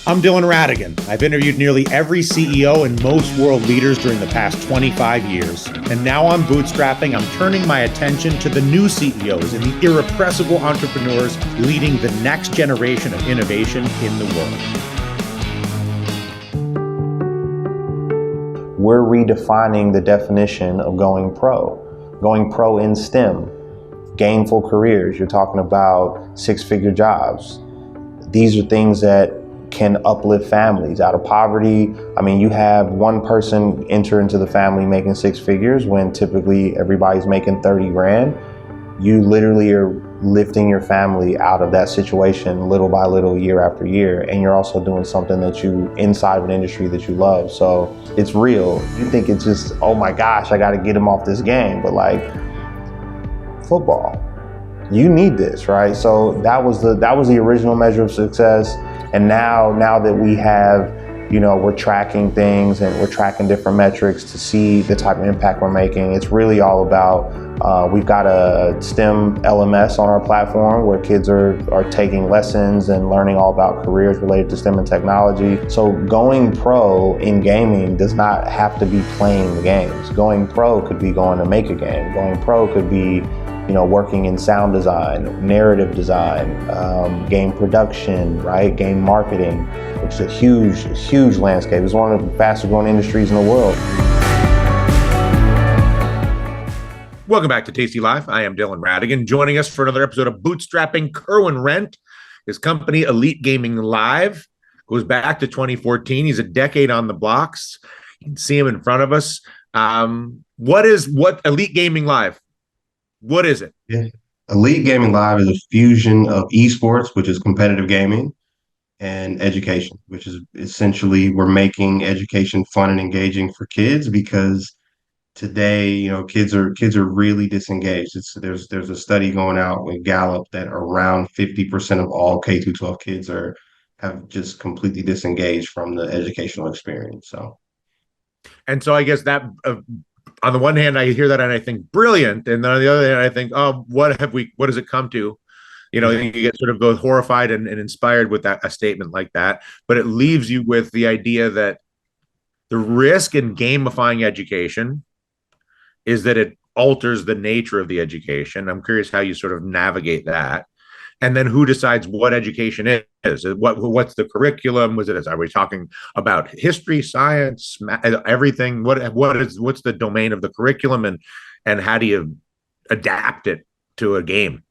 I'm Dylan Ratigan. I've interviewed nearly every CEO and most world leaders during the past 25 years. And now on Bootstrapping, I'm turning my attention to the new CEOs and the irrepressible entrepreneurs leading the next generation of innovation in the world. We're redefining the definition of going pro in STEM, gainful careers. You're talking about six-figure jobs. These are things that can uplift families out of poverty. I mean, you have one person enter into the family making six figures when typically everybody's making 30 grand. You literally are lifting your family out of that situation little by little, year after year. And you're also doing something that you, inside of an industry that you love. So it's real. You think it's just, oh my gosh, I got to get him off this game. But like football, you need this, right? So that was the original measure of success. And now that we have, we're tracking things and we're tracking different metrics to see the type of impact we're making. It's really all about, we've got a STEM LMS on our platform where kids are taking lessons and learning all about careers related to STEM and technology. So going pro in gaming does not have to be playing the games. Going pro could be going to make a game. Going pro could be working in sound design, narrative design, game production, right? Game marketing, which is a huge landscape. It's one of the fastest growing industries in the world. Welcome back to tastylive. I am Dylan Ratigan. Joining us for another episode of Bootstrapping, Kerwin Rent. His company, Elite Gaming Live, goes back to 2014. He's a decade on the blocks. You can see him in front of us. What Elite Gaming Live? What is it? Yeah. Elite Gaming Live is a fusion of esports, which is competitive gaming, and education, which is essentially we're making education fun and engaging for kids because today, kids are really disengaged. There's a study going out with Gallup that around 50% of all K through 12 kids have just completely disengaged from the educational experience. And so I guess that on the one hand, I hear that and I think brilliant, and then on the other hand, I think, oh, what does it come to? You get sort of both horrified and inspired with a statement like that, but it leaves you with the idea that the risk in gamifying education is that it alters the nature of the education. I'm curious how you sort of navigate that. And then who decides what education is? What's the curriculum? Are we talking about history, science, everything? What's the domain of the curriculum, and how do you adapt it to a game?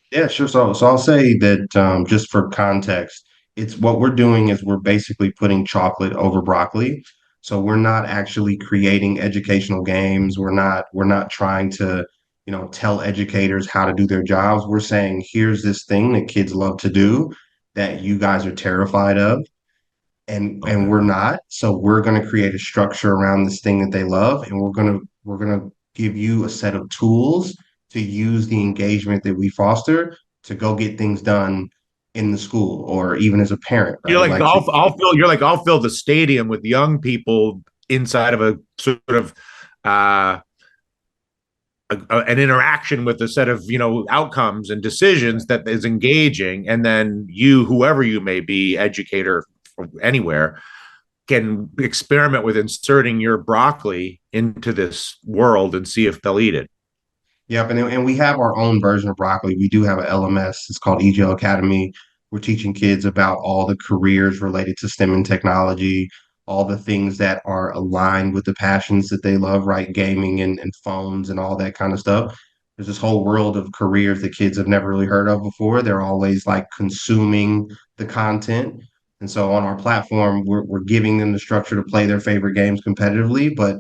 Yeah, sure. So I'll say that just for context, it's what we're doing is we're basically putting chocolate over broccoli. So we're not actually creating educational games. We're not trying to tell educators how to do their jobs. We're saying, here's this thing that kids love to do that you guys are terrified of, and we're not. So we're going to create a structure around this thing that they love, and we're going to give you a set of tools to use the engagement that we foster to go get things done in the school or even as a parent, right? I'll fill the stadium with young people inside of a sort of an interaction with a set of outcomes and decisions that is engaging, and then you, whoever you may be, educator from anywhere, can experiment with inserting your broccoli into this world and see if they'll eat it. Yep, and we have our own version of broccoli. We do have an LMS. It's called EGL Academy. We're teaching kids about all the careers related to STEM and technology, all the things that are aligned with the passions that they love, right? Gaming and phones and all that kind of stuff. There's this whole world of careers that kids have never really heard of before. They're always like consuming the content. And so on our platform, we're giving them the structure to play their favorite games competitively, but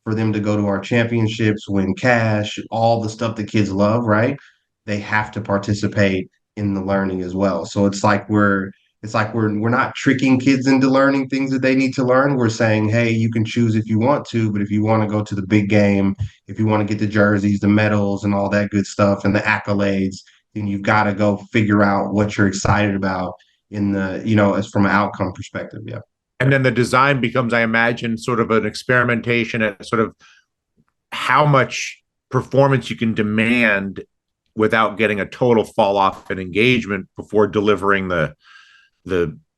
for them to go to our championships, win cash, all the stuff that kids love, right? They have to participate in the learning as well. So we're not tricking kids into learning things that they need to learn. We're saying, hey, you can choose if you want to, but if you want to go to the big game, if you want to get the jerseys, the medals, and all that good stuff, and the accolades, then you've got to go figure out what you're excited about in the, as from an outcome perspective. Yeah. And then the design becomes, I imagine, sort of an experimentation at sort of how much performance you can demand without getting a total fall off in engagement before delivering the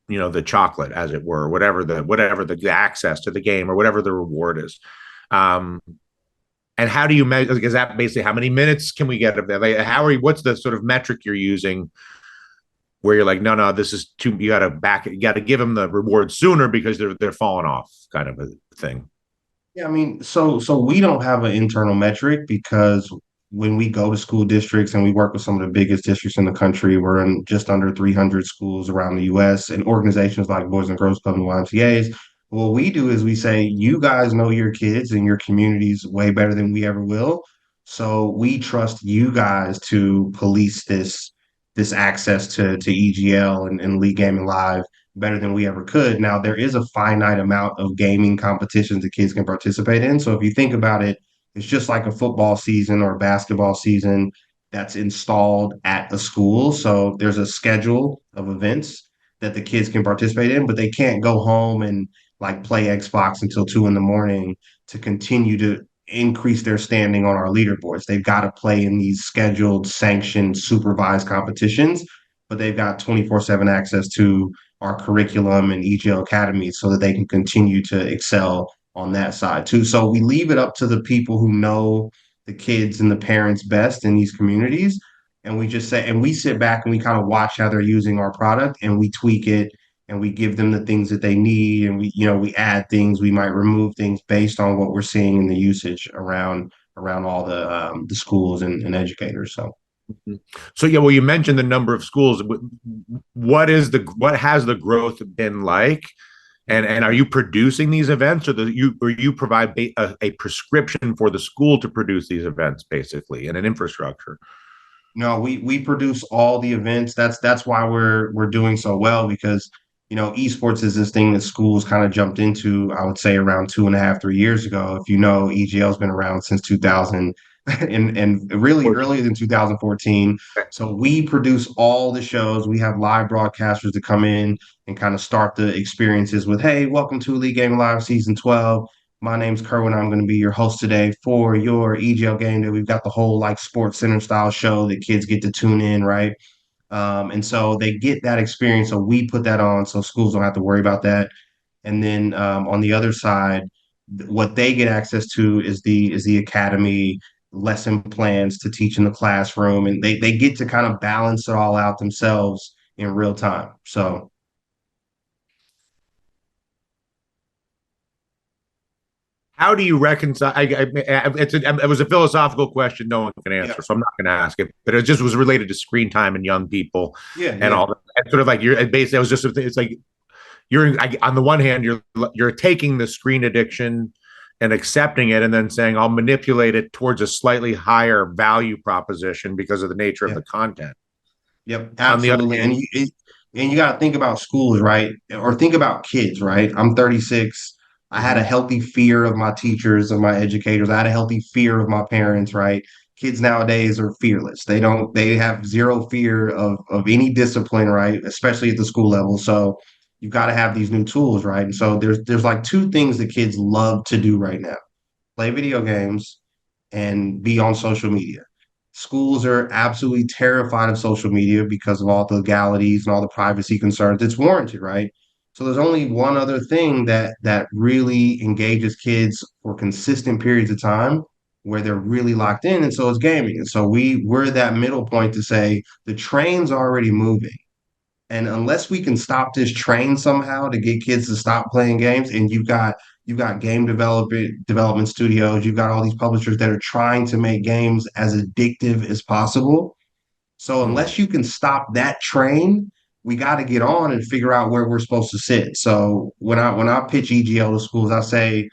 the chocolate, as it were, whatever the access to the game or whatever the reward is. Um, and how do you measure? Is that basically how many minutes can we get of that? Like, what's the sort of metric you're using where you're like, no, no, this is too, you got to give them the reward sooner because they're falling off, kind of a thing. Yeah, I mean, so we don't have an internal metric because when we go to school districts and we work with some of the biggest districts in the country, we're in just under 300 schools around the U.S. and organizations like Boys and Girls Club and YMCA's. What we do is we say, you guys know your kids and your communities way better than we ever will. So we trust you guys to police this access to EGL and League Gaming Live better than we ever could. Now, there is a finite amount of gaming competitions that kids can participate in. So if you think about it, it's just like a football season or a basketball season that's installed at a school. So there's a schedule of events that the kids can participate in, but they can't go home and like play Xbox until 2 in the morning to continue to increase their standing on our leaderboards. They've got to play in these scheduled, sanctioned, supervised competitions, but they've got 24/7 access to our curriculum and EGL Academy so that they can continue to excel on that side too. So we leave it up to the people who know the kids and the parents best in these communities. And we just say, and we sit back and we kind of watch how they're using our product and we tweak it and we give them the things that they need. And we add things, we might remove things based on what we're seeing in the usage around all the schools and educators. So. So yeah, well, you mentioned the number of schools. What has the growth been like? And are you producing these events, or you provide a prescription for the school to produce these events, basically, and an infrastructure? No, we produce all the events. That's why we're doing so well because esports is this thing that schools kind of jumped into, I would say around 2.5, 3 years ago. If you know, EGL's been around since 2000 and really earlier than 2014. So we produce all the shows. We have live broadcasters to come in and kind of start the experiences with, hey, welcome to Elite Game Live Season 12. My name's Kerwin. I'm going to be your host today for your EGL game day. We've got the whole like Sports Center style show that kids get to tune in, right? And so they get that experience. So we put that on so schools don't have to worry about that. And then on the other side, what they get access to is the academy lesson plans to teach in the classroom, and they get to kind of balance it all out themselves in real time. So How do you reconcile? It was a philosophical question no one can yeah, answer, so I'm not going to ask it. But it just was related to screen time and young people yeah, and yeah, all that. And sort of like you're basically, it was just it's like on the one hand you're taking the screen addiction and accepting it, and then saying I'll manipulate it towards a slightly higher value proposition because of the nature of yeah. the content. Yep, On the other absolutely. hand, And you got to think about schools, right? Or think about kids, right? I'm 36. I had a mhm. healthy fear of my teachers, of my educators. I had a healthy fear of my parents, right? Kids nowadays are fearless. They have zero fear of any discipline, right? Especially at the school level. So you've got to have these new tools, right? And so there's like two things that kids love to do right now: play video games and be on social media. Schools are absolutely terrified of social media because of all the legalities and all the privacy concerns. It's warranted, right? So there's only one other thing that really engages kids for consistent periods of time where they're really locked in, and so it's gaming. And so we're that middle point to say the train's already moving. And unless we can stop this train somehow to get kids to stop playing games, and you've got game development studios, you've got all these publishers that are trying to make games as addictive as possible. So Mhm. unless you can stop that train, we got to get on and figure out where we're supposed to sit. So when I pitch EGL to schools, I say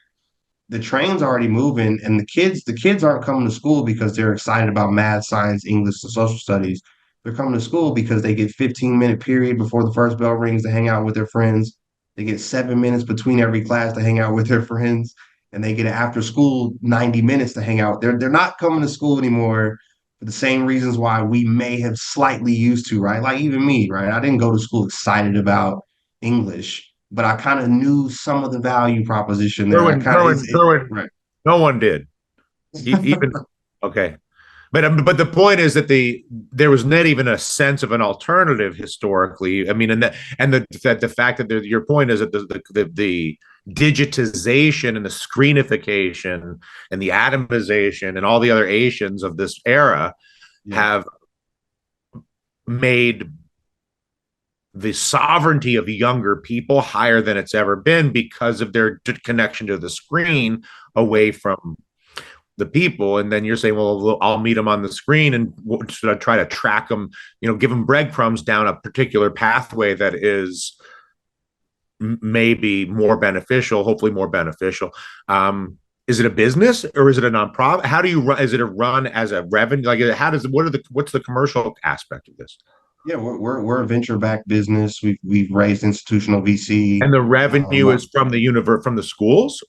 the train's already moving, and the kids aren't coming to school because they're excited about math, science, English, and social studies. They're coming to school because they get 15-minute period before the first bell rings to hang out with their friends. They get 7 minutes between every class to hang out with their friends, and they get after school 90 minutes to hang out. They're not coming to school anymore for the same reasons why we may have slightly used to, right? Like even me, right? I didn't go to school excited about English, but I kind of knew some of the value proposition there. I Kerwin, kind of Kerwin, Kerwin, right. no one did. Even okay. But the point is that there was not even a sense of an alternative historically. I mean, the fact that your point is that the digitization and the screenification and the atomization and all the other Asians of this era Yeah. have made the sovereignty of younger people higher than it's ever been because of their connection to the screen away from the people. And then you're saying, well, I'll meet them on the screen and should I try to track them, give them breadcrumbs down a particular pathway that is maybe more beneficial, hopefully more beneficial. Is it a business or is it a nonprofit? How do you run? Is it a run as a revenue? Like, what's the commercial aspect of this? Yeah, we're a venture-backed business. We've raised institutional VC. And the revenue is from from the schools.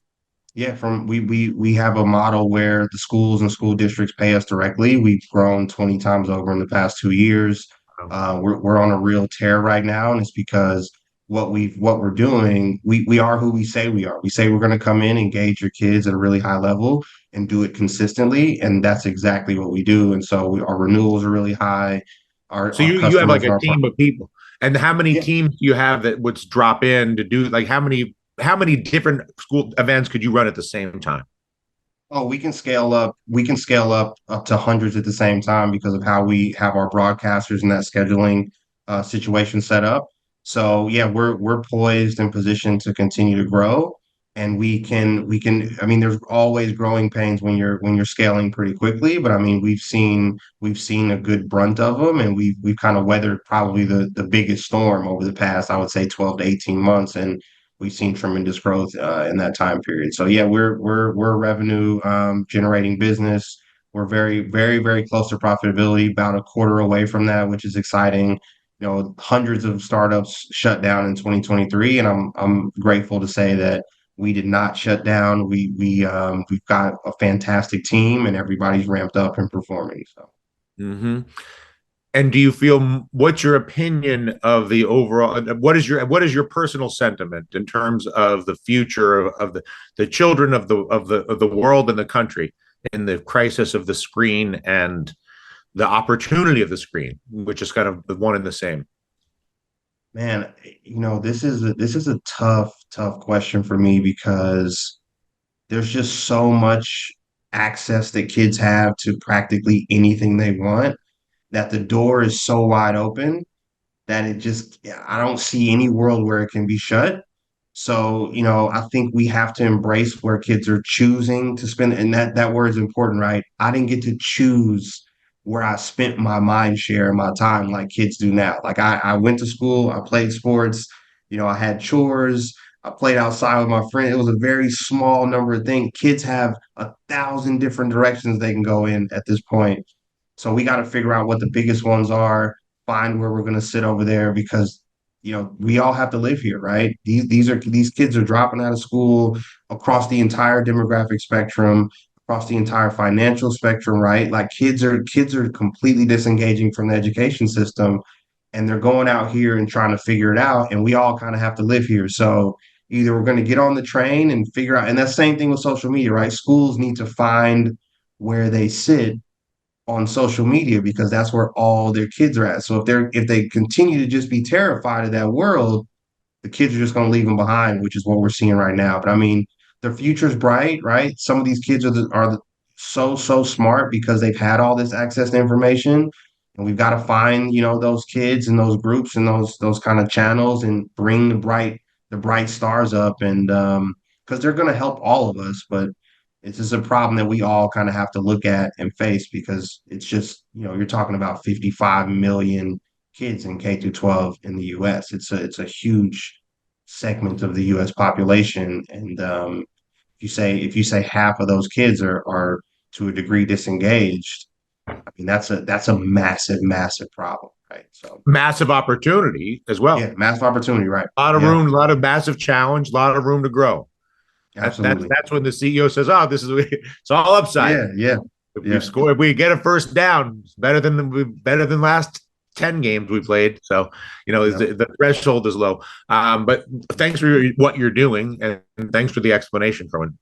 Yeah, from we have a model where the schools and school districts pay us directly. We've grown 20 times over in the past 2 years. We're on a real tear right now, and it's because what we're doing, we are who we say we are. We say we're going to come in, engage your kids at a really high level, and do it consistently, and that's exactly what we do. And so our renewals are really high. So Our you have like customers a and our team of people, and how many yeah. teams do you have that would drop in to do like how many different school events could you run at the same time? Oh, we can scale up. We can scale up to hundreds at the same time because of how we have our broadcasters and that scheduling situation set up. So yeah, we're poised and positioned to continue to grow, and we can. I mean, there's always growing pains when you're scaling pretty quickly, but I mean, we've seen a good brunt of them, and we've kind of weathered probably the biggest storm over the past, I would say, 12 to 18 months, and we've seen tremendous growth in that time period. So yeah, we're a revenue generating business. We're very close to profitability, about a quarter away from that, which is exciting. Hundreds of startups shut down in 2023, and I'm grateful to say that we did not shut down. We've got a fantastic team, and everybody's ramped up and performing. So. Mm-hmm. And do you feel what's your opinion of the overall? What is your personal sentiment in terms of the future of the children of the world and the country in the crisis of the screen and the opportunity of the screen, which is kind of the one and the same? Man, this is a tough question for me because there's just so much access that kids have to practically anything they want that the door is so wide open that I don't see any world where it can be shut. So, I think we have to embrace where kids are choosing to spend, and that word is important, right? I didn't get to choose where I spent my mind share and my time like kids do now. Like I went to school, I played sports, I had chores, I played outside with my friend. It was a very small number of things. Kids have 1,000 different directions they can go in at this point. So we got to figure out what the biggest ones are, find where we're going to sit over there because we all have to live here, right? These kids are dropping out of school across the entire demographic spectrum, across the entire financial spectrum, right? Like kids are completely disengaging from the education system and they're going out here and trying to figure it out. And we all kind of have to live here. So either we're going to get on the train and figure out, and that's the same thing with social media, right? Schools need to find where they sit on social media because that's where all their kids are at. So if they continue to just be terrified of that world, the kids are just going to leave them behind, which is what we're seeing right now. But I mean, the future's bright, right? Some of these kids are so smart because they've had all this access to information, and we've got to find those kids and those groups and those kind of channels and bring the bright stars up and because they're going to help all of us, but it's just a problem that we all kind of have to look at and face because it's just you're talking about 55 million kids in K through 12 in the U.S. It's a huge segment of the U.S. population, and if you say half of those kids are to a degree disengaged, I mean that's a massive problem, right? So Massive opportunity as well. yeah, massive opportunity, right? A lot of Yeah, room, a lot of massive challenge, a lot of room to grow. That's absolutely. that's when the CEO says, "Oh, this is it's all upside. Yeah, yeah, yeah, If we get a first down, it's better than last 10 games we played." So yeah, the threshold is low. But thanks for what you're doing, and thanks for the explanation, Cohen.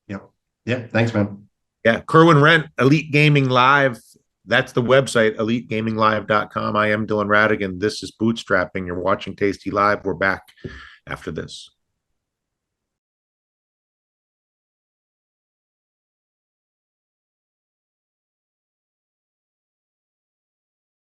yeah, yeah. Thanks, man. Yeah, Kerwin Rent, Elite Gaming Live. That's the website, elitegaminglive.com. I am Dylan Ratigan. This is Bootstrapping. You're watching Tasty Live. We're back after this.